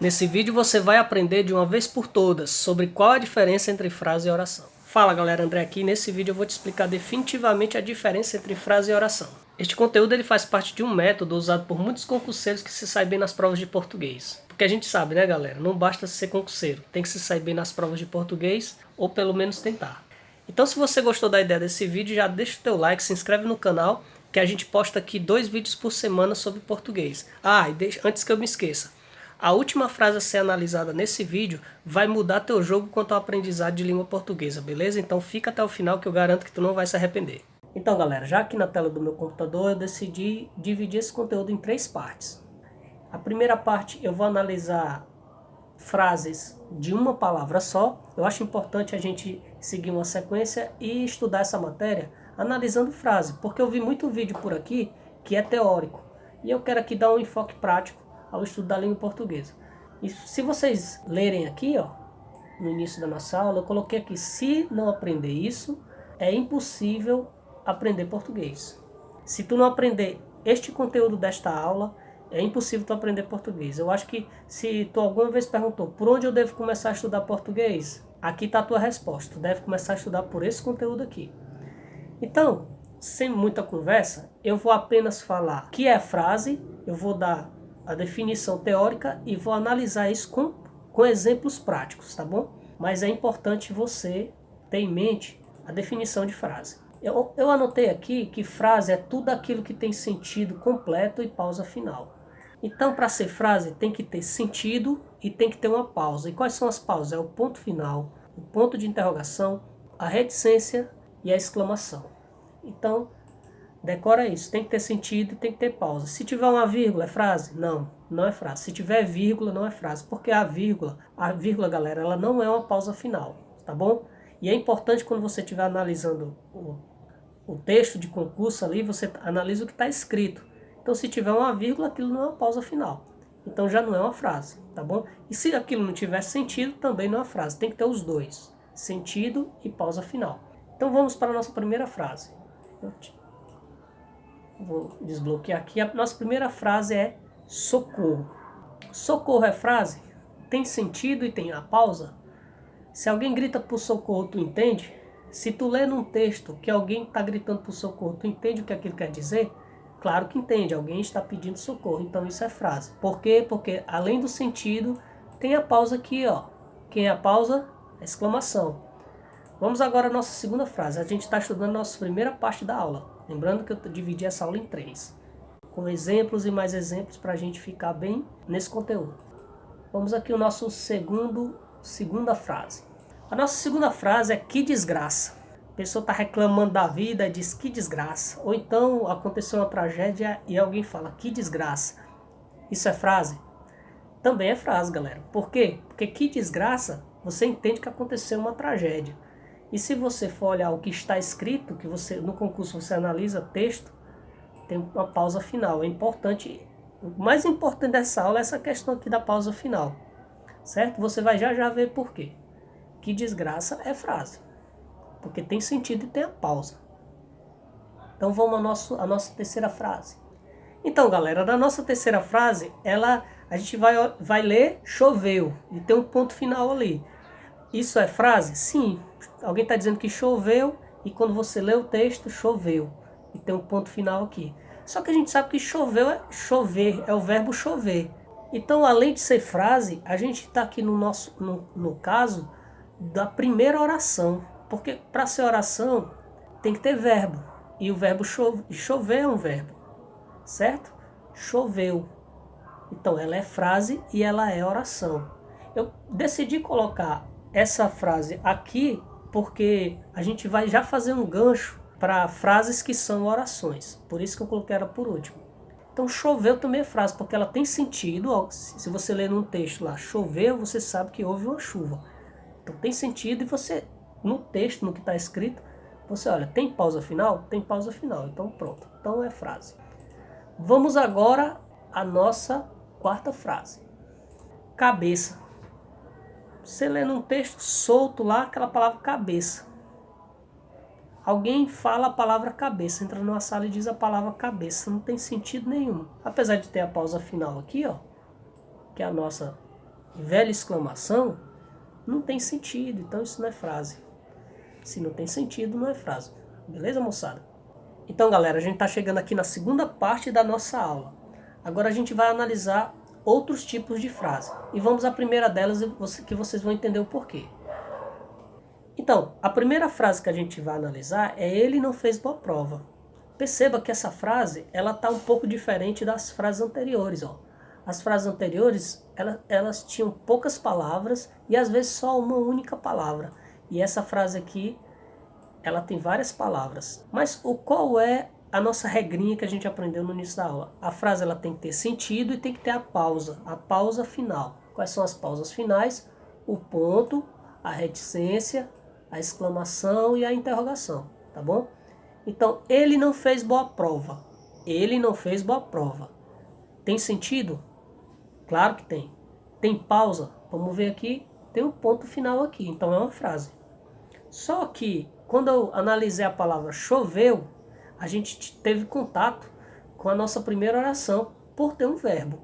Nesse vídeo você vai aprender de uma vez por todas sobre qual a diferença entre frase e oração. Fala galera, André aqui. Nesse vídeo eu vou te explicar definitivamente a diferença entre frase e oração. Este conteúdo ele faz parte de um método usado por muitos concurseiros que se saem bem nas provas de português. Porque a gente sabe, né galera, não basta ser concurseiro, tem que se sair bem nas provas de português ou pelo menos tentar. Então se você gostou da ideia desse vídeo, já deixa o teu like, se inscreve no canal, que a gente posta aqui 2 vídeos por semana sobre português. Antes que eu me esqueça. A última frase a ser analisada nesse vídeo vai mudar teu jogo quanto ao aprendizado de língua portuguesa, beleza? Então fica até o final que eu garanto que tu não vai se arrepender. Então galera, já aqui na tela do meu computador eu decidi dividir esse conteúdo em 3 partes. A primeira parte eu vou analisar frases de uma palavra só. Eu acho importante a gente seguir uma sequência e estudar essa matéria analisando frase, porque eu vi muito vídeo por aqui que é teórico e eu quero aqui dar um enfoque prático ao estudo da língua portuguesa. E se vocês lerem aqui, ó, no início da nossa aula, eu coloquei aqui: se não aprender isso, é impossível aprender português. Se tu não aprender este conteúdo desta aula, é impossível tu aprender português. Eu acho que se tu alguma vez perguntou por onde eu devo começar a estudar português, aqui está a tua resposta. Tu deve começar a estudar por esse conteúdo aqui. Então, sem muita conversa, eu vou apenas falar o que é frase, eu vou dar a definição teórica e vou analisar isso com exemplos práticos, tá bom? Mas é importante você ter em mente a definição de frase. Eu anotei aqui que frase é tudo aquilo que tem sentido completo e pausa final. Então, para ser frase, tem que ter sentido e tem que ter uma pausa. E quais são as pausas? É o ponto final, o ponto de interrogação, a reticência e a exclamação. Então, decora isso, tem que ter sentido e tem que ter pausa. Se tiver uma vírgula, é frase? Não, não é frase. Se tiver vírgula, não é frase. Porque a vírgula, galera, ela não é uma pausa final, tá bom? E é importante quando você estiver analisando o texto de concurso ali, você analisa o que está escrito. Então, se tiver uma vírgula, aquilo não é uma pausa final. Então, já não é uma frase, tá bom? E se aquilo não tiver sentido, também não é uma frase. Tem que ter os dois, sentido e pausa final. Então, vamos para a nossa primeira frase. Vou desbloquear aqui. A nossa primeira frase é socorro. Socorro é frase? Tem sentido e tem a pausa? Se alguém grita por socorro, tu entende? Se tu lê num texto que alguém está gritando por socorro, tu entende o que aquilo quer dizer? Claro que entende, alguém está pedindo socorro, então isso é frase. Por quê? Porque além do sentido, tem a pausa aqui, ó. Quem é a pausa? A exclamação. Vamos agora à nossa segunda frase. A gente está estudando a nossa primeira parte da aula. Lembrando que eu dividi essa aula em 3. Com exemplos e mais exemplos para a gente ficar bem nesse conteúdo. Vamos aqui ao nosso segunda frase. A nossa segunda frase é que desgraça. A pessoa está reclamando da vida e diz que desgraça. Ou então aconteceu uma tragédia e alguém fala que desgraça. Isso é frase? Também é frase, galera. Por quê? Porque que desgraça, você entende que aconteceu uma tragédia. E se você for olhar o que está escrito, que você no concurso você analisa texto, tem uma pausa final. É importante, o mais importante dessa aula é essa questão aqui da pausa final, certo? Você vai já ver por quê. Que desgraça é frase, porque tem sentido e tem a pausa. Então vamos à nossa terceira frase. Então galera, na nossa terceira frase, a gente vai ler choveu e tem um ponto final ali. Isso é frase? Sim. Alguém está dizendo que choveu e quando você lê o texto, choveu. E tem um ponto final aqui. Só que a gente sabe que choveu é chover, é o verbo chover. Então, além de ser frase, a gente está aqui no caso da primeira oração. Porque para ser oração, tem que ter verbo. E o verbo chover é um verbo, certo? Choveu. Então, ela é frase e ela é oração. Eu decidi colocar essa frase aqui porque a gente vai já fazer um gancho para frases que são orações. Por isso que eu coloquei ela por último. Então choveu também é frase, porque ela tem sentido. Se você ler num texto lá, choveu, você sabe que houve uma chuva. Então tem sentido e você, no texto, no que está escrito, você olha, tem pausa final? Tem pausa final, então pronto. Então é frase. Vamos agora à nossa quarta frase. Cabeça. Você lê num texto solto lá aquela palavra cabeça. Alguém fala a palavra cabeça, entra numa sala e diz a palavra cabeça, não tem sentido nenhum. Apesar de ter a pausa final aqui, ó, que é a nossa velha exclamação, não tem sentido, então isso não é frase. Se não tem sentido, não é frase. Beleza, moçada? Então, galera, a gente está chegando aqui na segunda parte da nossa aula. Agora a gente vai analisar outros tipos de frase. E vamos à primeira delas, que vocês vão entender o porquê. Então, a primeira frase que a gente vai analisar é ele não fez boa prova. Perceba que essa frase, ela está um pouco diferente das frases anteriores, ó. As frases anteriores, elas tinham poucas palavras e às vezes só uma única palavra. E essa frase aqui, ela tem várias palavras. Mas qual é a nossa regrinha que a gente aprendeu no início da aula? A frase ela tem que ter sentido e tem que ter a pausa final. Quais são as pausas finais? O ponto, a reticência, a exclamação e a interrogação, tá bom? Então, ele não fez boa prova. Ele não fez boa prova. Tem sentido? Claro que tem. Tem pausa? Vamos ver aqui. Tem um ponto final aqui, então é uma frase. Só que, quando eu analisei a palavra choveu, a gente teve contato com a nossa primeira oração por ter um verbo.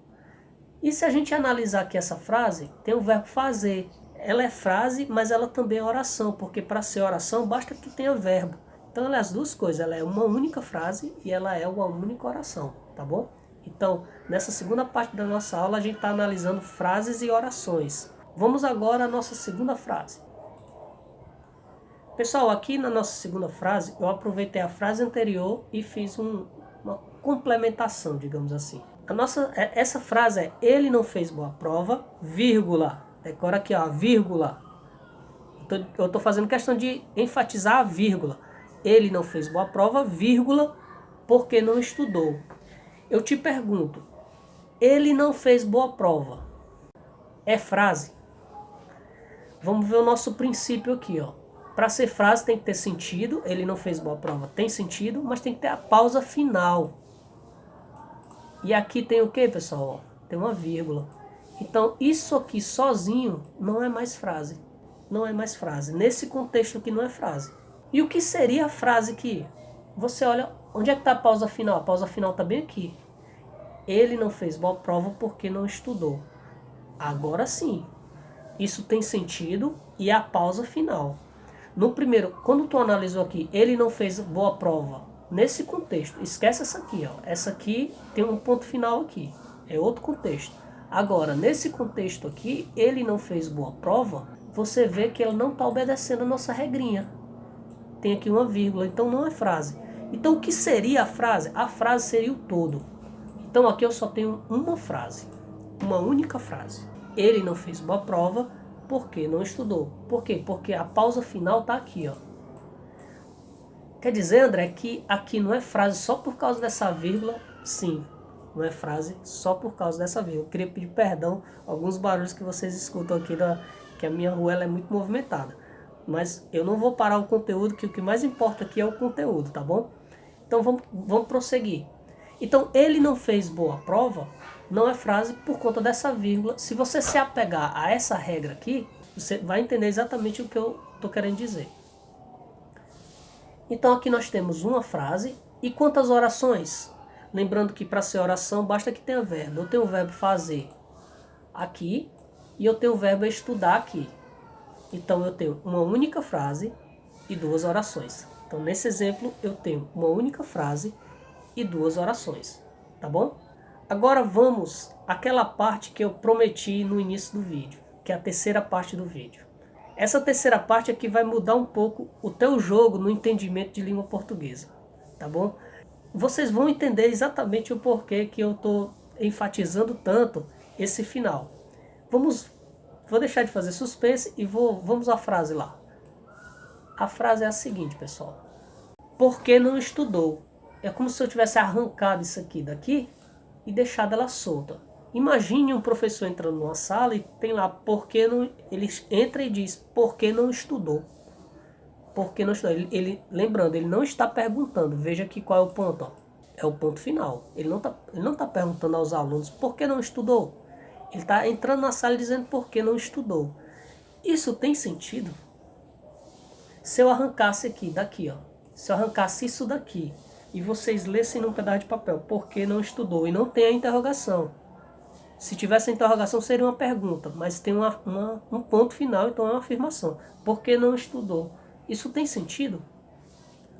E se a gente analisar aqui essa frase, tem o verbo fazer. Ela é frase, mas ela também é oração, porque para ser oração basta que tenha verbo. Então ela é as duas coisas, ela é uma única frase e ela é uma única oração, tá bom? Então, nessa segunda parte da nossa aula, a gente está analisando frases e orações. Vamos agora à nossa segunda frase. Pessoal, aqui na nossa segunda frase, eu aproveitei a frase anterior e fiz uma complementação, digamos assim. Essa frase é, ele não fez boa prova, vírgula. Decora aqui, ó, vírgula. Eu estou fazendo questão de enfatizar a vírgula. Ele não fez boa prova, vírgula, porque não estudou. Eu te pergunto, ele não fez boa prova. É frase? Vamos ver o nosso princípio aqui, ó. Para ser frase tem que ter sentido, ele não fez boa prova. Tem sentido, mas tem que ter a pausa final. E aqui tem o que, pessoal? Tem uma vírgula. Então, isso aqui sozinho não é mais frase. Não é mais frase. Nesse contexto aqui não é frase. E o que seria a frase aqui? Você olha, onde é que está a pausa final? A pausa final está bem aqui. Ele não fez boa prova porque não estudou. Agora sim. Isso tem sentido e é a pausa final. No primeiro, quando tu analisou aqui, ele não fez boa prova. Nesse contexto, esquece essa aqui, ó. Essa aqui tem um ponto final aqui. É outro contexto. Agora, nesse contexto aqui, ele não fez boa prova. Você vê que ele não está obedecendo a nossa regrinha. Tem aqui uma vírgula, então não é frase. Então o que seria a frase? A frase seria o todo. Então aqui eu só tenho uma frase. Uma única frase. Ele não fez boa prova porque não estudou. Por quê? Porque a pausa final está aqui, ó. Quer dizer, André, que aqui não é frase só por causa dessa vírgula? Sim, não é frase só por causa dessa vírgula. Eu queria pedir perdão alguns barulhos que vocês escutam aqui, que a minha rua ela é muito movimentada. Mas eu não vou parar o conteúdo, que o que mais importa aqui é o conteúdo, tá bom? Então vamos prosseguir. Então, ele não fez boa prova, não é frase por conta dessa vírgula. Se você se apegar a essa regra aqui, você vai entender exatamente o que eu estou querendo dizer. Então aqui nós temos uma frase. E quantas orações? Lembrando que para ser oração basta que tenha verbo. Eu tenho o verbo fazer aqui e eu tenho o verbo estudar aqui. Então eu tenho uma única frase e duas orações. Então nesse exemplo eu tenho uma única frase e duas orações, tá bom? Agora vamos àquela parte que eu prometi no início do vídeo, que é a terceira parte do vídeo. Essa terceira parte aqui vai mudar um pouco o teu jogo no entendimento de língua portuguesa, tá bom? Vocês vão entender exatamente o porquê que eu estou enfatizando tanto esse final. Vou deixar de fazer suspense e vamos à frase lá. A frase é a seguinte, pessoal. Por que não estudou? É como se eu tivesse arrancado isso aqui daqui e deixado ela solta. Imagine um professor entrando numa sala e tem lá, ele entra e diz, por que não estudou? Por que não estudou? Lembrando, ele não está perguntando, veja aqui qual é o ponto. Ó. É o ponto final. Ele não tá perguntando aos alunos, por que não estudou? Ele está entrando na sala dizendo por que não estudou. Isso tem sentido? Se eu arrancasse aqui, daqui, ó. Se eu arrancasse isso daqui e vocês lessem num pedaço de papel, por que não estudou? E não tem a interrogação. Se tivesse a interrogação, seria uma pergunta, mas tem um ponto final, então é uma afirmação. Por que não estudou? Isso tem sentido?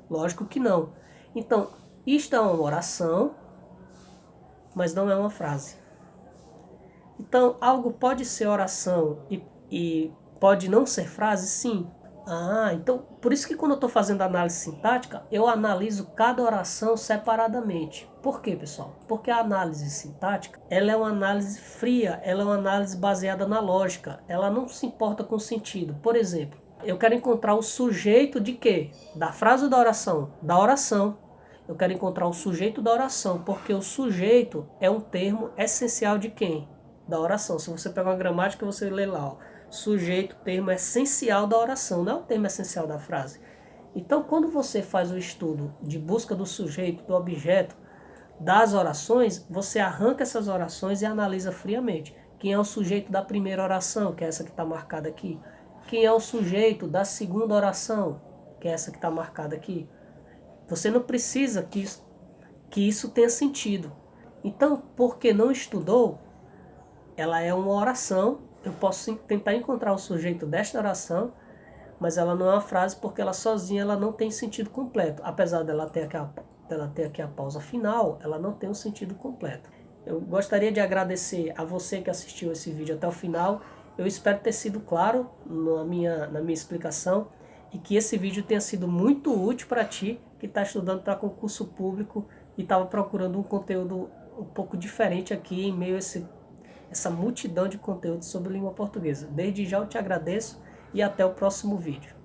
Lógico que não. Então, isto é uma oração, mas não é uma frase. Então, algo pode ser oração e pode não ser frase? Sim. Então, por isso que quando eu estou fazendo análise sintática, eu analiso cada oração separadamente. Por quê, pessoal? Porque a análise sintática, ela é uma análise fria, ela é uma análise baseada na lógica, ela não se importa com o sentido. Por exemplo, eu quero encontrar o sujeito de quê? Da frase ou da oração? Da oração. Eu quero encontrar o sujeito da oração, porque o sujeito é um termo essencial de quem? Da oração. Se você pegar uma gramática, você lê lá, ó, sujeito, termo essencial da oração, não é o termo essencial da frase. Então, quando você faz o estudo de busca do sujeito, do objeto, das orações, você arranca essas orações e analisa friamente. Quem é o sujeito da primeira oração, que é essa que está marcada aqui? Quem é o sujeito da segunda oração, que é essa que está marcada aqui? Você não precisa que isso tenha sentido. Então, porque não estudou, ela é uma oração. Eu posso tentar encontrar o sujeito desta oração, mas ela não é uma frase porque ela sozinha ela não tem sentido completo. Apesar dela ter aqui a pausa final, ela não tem um sentido completo. Eu gostaria de agradecer a você que assistiu esse vídeo até o final. Eu espero ter sido claro na minha explicação e que esse vídeo tenha sido muito útil para ti que está estudando para concurso público e estava procurando um conteúdo um pouco diferente aqui em meio a essa multidão de conteúdos sobre língua portuguesa. Desde já eu te agradeço e até o próximo vídeo.